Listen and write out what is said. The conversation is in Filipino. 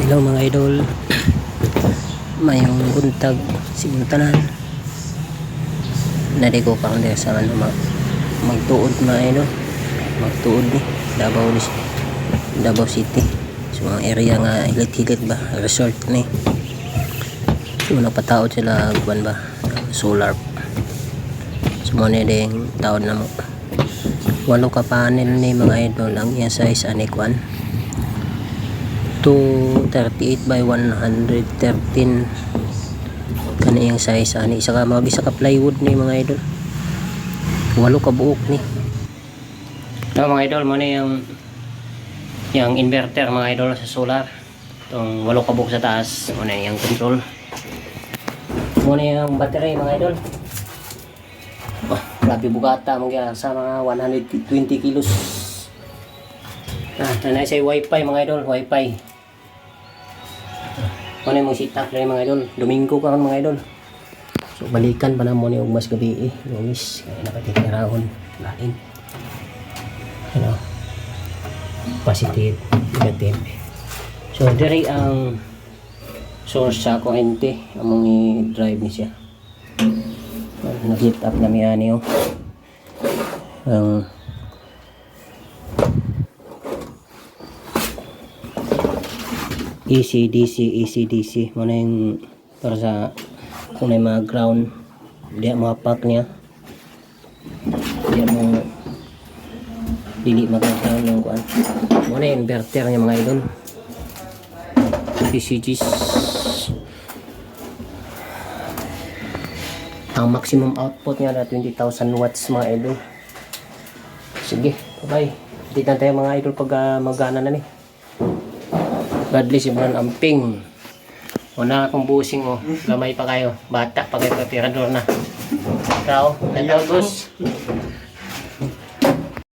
Hello mga idol, mayong buntag sinutanan nari ko pa kundi sa ano magtuod mga idol, magtuod ni Davao City, so mga area nga hilit-hilit ba resort ni, so nagpataod sila buwan ba solar, so muna din taod na mo 8 ka panel ni mga idol. Ang iya size ani kwan 238 by 113 kani yung size ani, isa ka plywood ni mga idol, 8 ka buok ni. So mga idol, mo na yung inverter mga idol sa solar, itong 8 ka buok sa taas, mo na yung control, mo na yung battery mga idol. Grabe bugata mo kaya sa mga 120 kilos. Nanay sa wifi mga idol, wifi. Ano yung sit-up na mga idol, Domingo ka mga idol. So balikan pa na mo ni mas gabi Lumis, kaya nakatitirahon lain. Ano? Positive, negative. So diri ang source sa kuryente, among i-drive ni siya. Nag-heat up na miya niyo. Ang AC/DC mo na yung para sa kung may mga ground di mga pack niya, di mo dili mag-ground yung kuan, mo na yung inverter niya mga idol, PCGs. Ang maximum output niya na 20,000 watts mga idol. Sige, bye. Dito na tayo mga idol pag magana na ni. God bless everyone. Amping. Una akong busing mo. Gamay pa kayo. Bata pa kayo. Tirador na. Ikaw. Ikaw, boss.